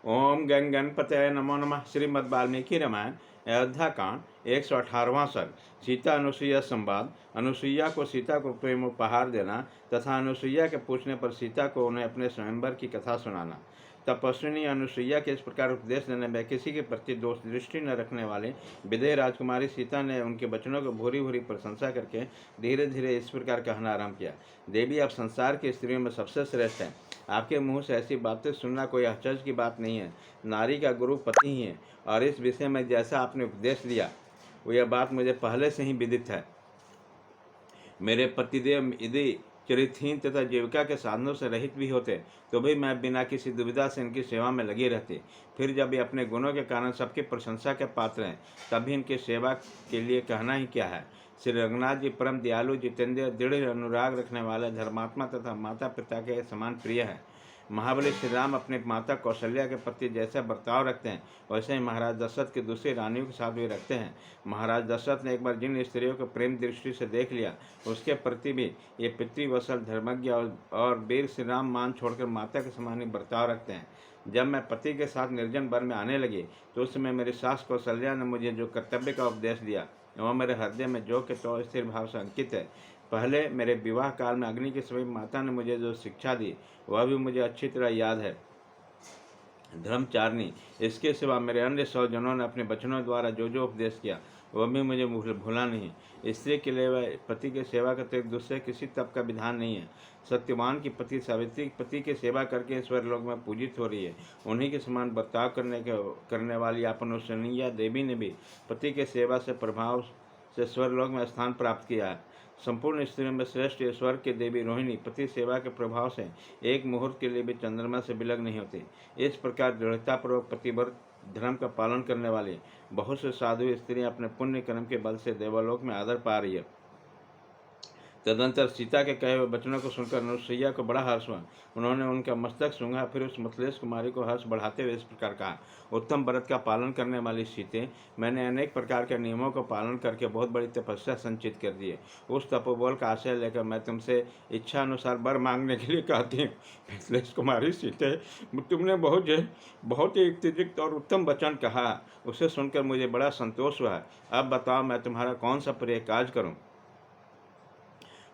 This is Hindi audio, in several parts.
ओम गंग गणपतये नमो नमः। श्रीमद् वाल्मीकि रामायण अयोध्या कांड 118वां सर्ग। सीता अनुसुईया संवाद। अनुसुईया को सीता को प्रेम उपहार देना तथा अनुसुईया के पूछने पर सीता को उन्हें अपने स्वयंवर की कथा सुनाना। तपस्विनी अनुसुईया के इस प्रकार उपदेश देने में किसी के प्रति दोष दृष्टि न रखने वाले विदेह राजकुमारी सीता ने उनके वचनों को भूरी भूरी प्रशंसा करके धीरे धीरे इस प्रकार कहना आरंभ किया। देवी, आप संसार की स्त्रियों में सबसे श्रेष्ठ हैं। आपके मुंह से ऐसी बातें सुनना कोई आश्चर्य की बात नहीं है। नारी का गुरु पति ही है, और इस विषय में जैसा आपने उपदेश दिया वो यह बात मुझे पहले से ही विदित है। मेरे पतिदेव यदि चरित्रहीन तथा जीविका के साधनों से रहित भी होते तो भी मैं बिना किसी दुविधा से इनकी सेवा में लगी रहती। फिर जब ये अपने गुणों के कारण सबकी प्रशंसा के पात्र हैं, तभी इनकी सेवा के लिए कहना ही क्या है। श्री रघुनाथ जी परम दयालु, जितेंद्र, दृढ़ अनुराग रखने वाले, धर्मात्मा तथा माता पिता के समान प्रिय है। महाबली श्री राम अपने माता कौशल्या के प्रति जैसा बर्ताव रखते हैं, वैसे ही महाराज दशरथ की दूसरी रानियों के साथ भी रखते हैं। महाराज दशरथ ने एक बार जिन स्त्रियों को प्रेम दृष्टि से देख लिया, उसके प्रति भी ये पितृवत्सल, धर्मज्ञ और वीर श्री राम मान छोड़कर माता के समान ही बर्ताव रखते हैं। जब मैं पति के साथ निर्जन वन में आने लगी तो उस समय मेरी सास कौशल्या ने मुझे जो कर्तव्य का उपदेश दिया वह मेरे हृदय में जो के तो स्थिर भाव से अंकित है। पहले मेरे विवाह काल में अग्नि के समय माता ने मुझे जो शिक्षा दी वह भी मुझे अच्छी तरह याद है। धर्मचारिणी, इसके सिवा मेरे अन्य 100 जनों ने अपने वचनों द्वारा जो जो उपदेश किया वह भी मुझे भूला नहीं। स्त्री के लिए वह पति के सेवा करते एक दूसरे किसी तप का विधान नहीं है। सत्यवान की पति सावित्री पति की सेवा करके स्वर्गलोक में पूजित हो रही है। उन्हीं के समान बर्ताव करने वाली अनुसुईया देवी ने भी पति के सेवा से प्रभाव से स्वर्गलोक में स्थान प्राप्त किया है। संपूर्ण स्त्रियों में श्रेष्ठ स्वर्ग की देवी रोहिणी पति सेवा के प्रभाव से एक मुहूर्त के लिए भी चंद्रमा से विलग नहीं होती। इस प्रकार दृढ़तापूर्वक पतिव्रत धर्म का पालन करने वाली बहुत से साधु स्त्रियां अपने पुण्य कर्म के बल से देवलोक में आदर पा रही है। तदंतर सीता के कहे हुए वचनों को सुनकर अनुसुईया को बड़ा हर्ष हुआ। उन्होंने उनका मस्तक सूंघा, फिर उस मिथिलेश कुमारी को हर्ष बढ़ाते हुए इस प्रकार कहा। उत्तम व्रत का पालन करने वाली सीते, मैंने अनेक प्रकार के नियमों का पालन करके बहुत बड़ी तपस्या संचित कर दी है। उस तपोबल का आश्रय लेकर मैं तुमसे इच्छा अनुसार वर मांगने के लिए कहती हूँ। मिथिलेश कुमारी सीते, तुमने बहुत ही युक्तियुक्त और उत्तम वचन कहा, उसे सुनकर मुझे बड़ा संतोष हुआ है। अब बताओ, मैं तुम्हारा कौन सा प्रिय कार्य करूँ।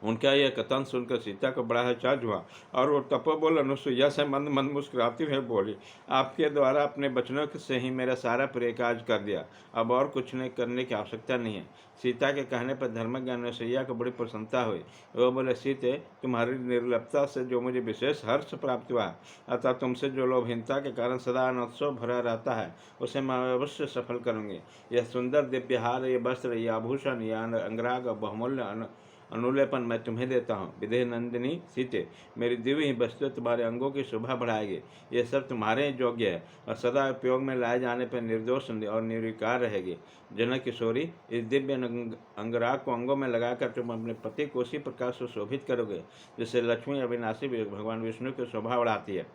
उनका यह कथन सुनकर सीता को बड़ा आश्चर्य हुआ और वो तपोबल अनुसुईया से मंद मंद मुस्कुराती हुई बोली, आपके द्वारा अपने वचनों से ही मेरा सारा प्रिय कार्य कर दिया, अब और कुछ नहीं करने की आवश्यकता नहीं है। सीता के कहने पर धर्मज्ञ अनुसुईया को बड़ी प्रसन्नता हुई। वो बोले, सीते, तुम्हारी निर्लिप्तता से जो मुझे विशेष हर्ष प्राप्त हुआ, अतः तुमसे जो लोभहीनता के कारण सदा अनोत्सव भरा रहता है उसे मैं अवश्य सफल करूँगी। यह सुंदर दिव्यहार, ये वस्त्र, ये आभूषण, यह अंगराग बहुमूल्य अनुलेपन मैं तुम्हें देता हूँ। विदेह नंदिनी सीते, मेरी दिव्य ही वस्तु तुम्हारे अंगों की शोभा बढ़ाएगी। ये सब तुम्हारे योग्य है और सदा उपयोग में लाए जाने पर निर्दोष और निर्विकार रहेगी। जनक किशोरी, इस दिव्य अंगराग को अंगों में लगाकर तुम अपने पति को उसी प्रकार सुशोभित करोगे जिससे लक्ष्मी अविनाशी भगवान विष्णु की शोभा बढ़ाती है।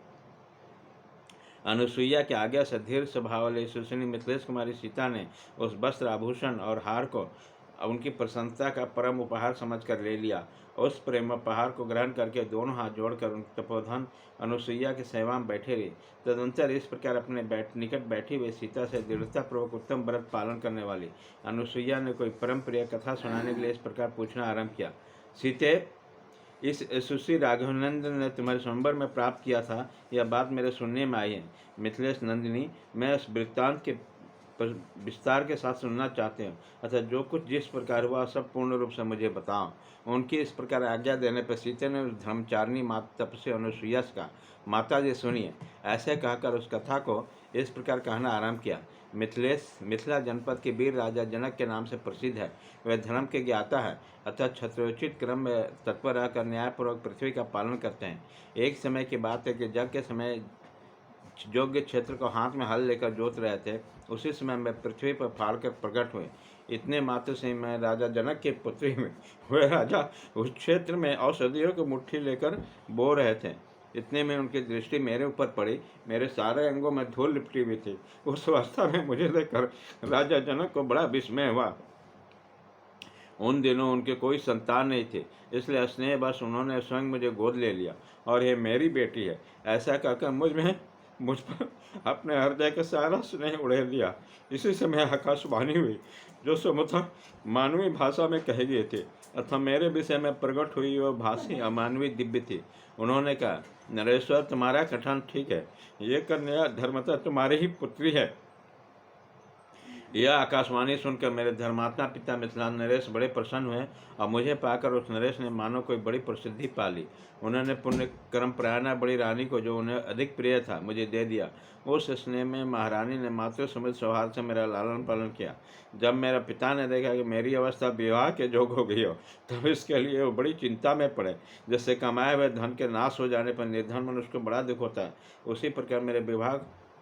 अनुसुईया के आज्ञा से धीर स्वभाव वाली सुशीली मिथिलेश कुमारी सीता ने उस वस्त्र, आभूषण और हार को उनकी प्रसन्नता का परम उपहार समझकर ले लिया। उस प्रेम उपहार को ग्रहण करके दोनों हाथ जोड़कर उन तपोधन अनुसुईया की सेवा में बैठे रहे। तदंतर इस प्रकार अपने निकट बैठी हुई सीता से दृढ़तापूर्वक उत्तम व्रत पालन करने वाली अनुसुईया ने कोई परम प्रिय कथा सुनाने के लिए इस प्रकार पूछना आरंभ किया। सीते, इस सुश्री राघवनंदन ने तुम्हारे स्वयंवर में प्राप्त किया था, यह बात मेरे सुनने में आई है। मिथिलेश नंदिनी, मैं उस वृत्तांत के विस्तार के साथ सुनना चाहते हैं, अतः जो कुछ जिस प्रकार हुआ सब पूर्ण रूप से मुझे बताओ। उनकी इस प्रकार आज्ञा देने पर सीता ने उस धर्मचारिणी माता तपस्वी अनुसुईया से कहा, माता जी सुनिए। ऐसे कहकर उस कथा को इस प्रकार कहना आरंभ किया। मिथिलेश मिथिला जनपद के वीर राजा जनक के नाम से प्रसिद्ध है। वह धर्म के ज्ञाता है, अतः क्षत्रोचित क्रम में तत्पर रहकर न्यायपूर्वक पृथ्वी का पालन करते हैं। एक समय की बात है कि जग के समय योग्य क्षेत्र को हाथ में हल लेकर जोत रहे थे, उसी समय मैं पृथ्वी पर फाड़कर प्रकट हुए। इतने मात्र से मैं राजा जनक के पुत्री में हुए राजा उस क्षेत्र में औषधियों की मुट्ठी लेकर बो रहे थे। इतने में उनकी दृष्टि मेरे ऊपर पड़ी। मेरे सारे अंगों में धूल लिपटी हुई थी। उस अवस्था में मुझे देखकर राजा जनक को बड़ा विस्मय हुआ। उन दिनों उनके कोई संतान नहीं थे, इसलिए स्नेहवश उन्होंने स्वयं मुझे गोद ले लिया और ये मेरी बेटी है ऐसा कहकर मुझ पर अपने हृदय का सारा स्नेह उड़ेल दिया। इसी समय आकाशवाणी हुई, जो स्वतः मानवीय भाषा में कहे गए थे अथवा मेरे विषय में प्रकट हुई वह भाषी अमानवीय दिव्य थी। उन्होंने कहा, नरेश्वर, तुम्हारा कथन ठीक है, ये कन्या धर्मतः तुम्हारी ही पुत्री है। यह आकाशवाणी सुनकर मेरे धर्मात्मा पिता मिथिलान नरेश बड़े प्रसन्न हुए और मुझे पाकर उस नरेश ने मानो कोई बड़ी प्रसिद्धि पा ली। उन्होंने पुण्य कर्म प्रायणा बड़ी रानी को, जो उन्हें अधिक प्रिय था, मुझे दे दिया। उस स्नेह में महारानी ने मातृ समित सौहार्द से मेरा लालन पालन किया। जब मेरा पिता ने देखा कि मेरी अवस्था विवाह के जोग हो गई हो, तब इसके लिए वो बड़ी चिंता में पड़े। जैसे कमाए हुए धन के नाश हो जाने पर निर्धन मनुष्य को बड़ा दुख होता है, उसी प्रकार मेरे विवाह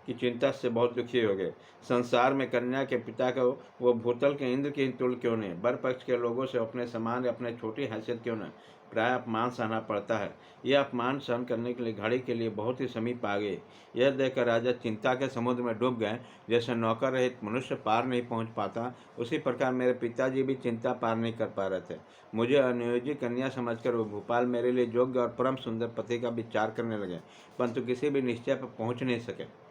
की चिंता से बहुत दुखी हो गए। संसार में कन्या के पिता को वो भूतल के इंद्र की तुल्य क्यों नहीं, बर पक्ष के लोगों से अपने समान अपने छोटी हैसियत क्यों नहीं, प्राय अपमान सहना पड़ता है। यह अपमान सहन करने के लिए घड़ी के लिए बहुत ही समीप आ गए। यह देखकर राजा चिंता के समुद्र में डूब गए। जैसे नौकर रहित मनुष्य पार नहीं पहुंच पाता, उसी प्रकार मेरे पिताजी भी चिंता पार नहीं कर पा रहे थे। मुझे अनियोजित कन्या समझकर वो भोपाल मेरे लिए योग्य और परम सुंदर पति का विचार करने लगे, परंतु किसी भी निश्चय पर पहुंच नहीं सके।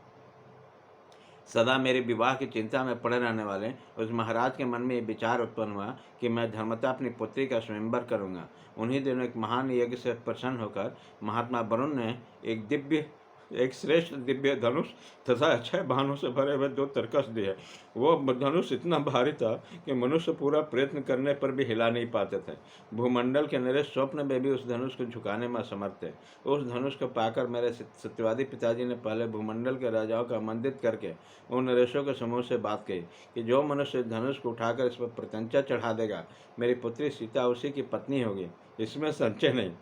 सदा मेरे विवाह की चिंता में पड़े रहने वाले उस महाराज के मन में ये विचार उत्पन्न हुआ कि मैं धर्मतः अपनी पुत्री का स्वयंवर करूंगा। उन्हीं दिनों एक महान यज्ञ से प्रसन्न होकर महात्मा वरुण ने एक श्रेष्ठ दिव्य धनुष तथा अक्षय बाणों से भरे हुए 2 तरकस दिए। वो धनुष इतना भारी था कि मनुष्य पूरा प्रयत्न करने पर भी हिला नहीं पाते थे। भूमंडल के नरेश स्वप्न में भी उस धनुष को झुकाने में असमर्थ थे। उस धनुष को पाकर मेरे सत्यवादी पिताजी ने पहले भूमंडल के राजाओं को आमंत्रित करके उन नरेशों के समूह से बात कही कि जो मनुष्य धनुष को उठाकर इस पर प्रत्यंचा चढ़ा देगा, मेरी पुत्री सीता उसी की पत्नी होगी, इसमें संशय नहीं।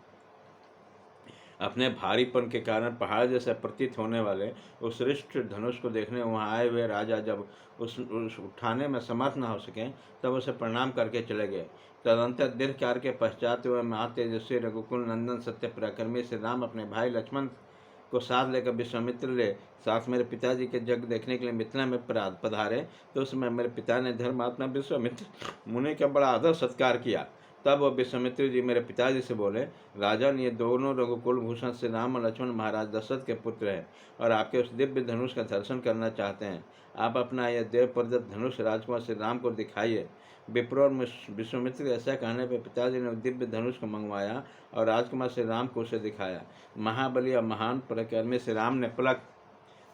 अपने भारीपन के कारण पहाड़ जैसा प्रतीत होने वाले उस श्रेष्ठ धनुष को देखने वहां आए हुए राजा जब उस उठाने में समर्थ न हो सके, तब उसे प्रणाम करके चले गए। तदंतर दीर्घकाल के पश्चात वह महातेजस्वी रघुकुल नंदन सत्य पराक्रमी श्री राम अपने भाई लक्ष्मण को साथ लेकर विश्वामित्र ले साथ मेरे पिताजी के जग देखने के लिए मिथिला में पधारे। तो उस समय मेरे पिता ने धर्मात्मा विश्वामित्र मुनि का बड़ा आदर सत्कार किया। तब वह विश्वामित्र जी मेरे पिताजी से बोले, राजन, ये दोनों रघुकुल भूषण से राम और लक्ष्मण महाराज दशरथ के पुत्र हैं और आपके उस दिव्य धनुष का दर्शन करना चाहते हैं। आप अपना यह देव प्रदत्त धनुष राजकुमार श्री राम को दिखाइए। विप्र और विश्वामित्र के ऐसा कहने पर पिताजी ने दिव्य धनुष को मंगवाया और राजकुमार श्री राम को उसे दिखाया। महाबली और महान पराक्रमी श्री राम ने पलक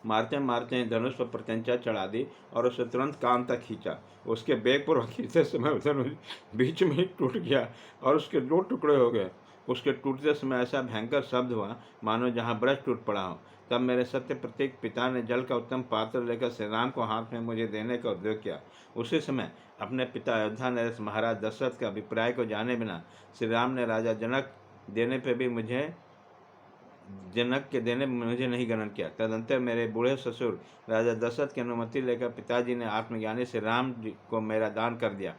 मारते मारते धनुष पर प्रत्यंचा चढ़ा दी और उसे तुरंत कान तक खींचा। उसके बेगपूर्वक खींचते समय धनुष बीच में ही टूट गया और उसके 2 टुकड़े हो गए। उसके टूटते समय ऐसा भयंकर शब्द हुआ मानो जहाँ ब्रज टूट पड़ा हो। तब मेरे सत्य प्रतीक पिता ने जल का उत्तम पात्र लेकर श्री राम को हाथ में मुझे देने का उद्योग किया। उसी समय अपने पिता अयोध्या नरेश महाराज दशरथ का अभिप्राय को जाने बिना श्री राम ने राजा जनक देने मुझे नहीं गणन किया। तदंतर मेरे बूढ़े ससुर राजा दशरथ की अनुमति लेकर पिताजी ने आत्मज्ञानी से राम जी को मेरा दान कर दिया।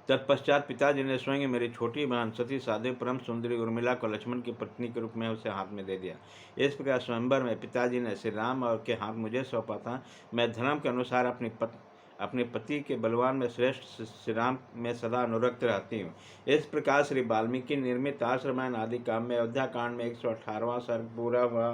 तत्पश्चात पिताजी ने स्वयं मेरी छोटी बहन सती साध्वी परम सुंदरी उर्मिला को लक्ष्मण की पत्नी के रूप में उसे हाथ में दे दिया। इस प्रकार स्वयंवर में पिताजी ने श्री राम और के हाथ मुझे सौंपा था। मैं धर्म के अनुसार अपने पति के बलवान में श्रेष्ठ श्री राम में सदा अनुरक्त रहती हूँ। इस प्रकार श्री वाल्मीकि निर्मित आश्रमायण आदि काम में अयोध्या कांड में 118वां सर्ग पूरा हुआ।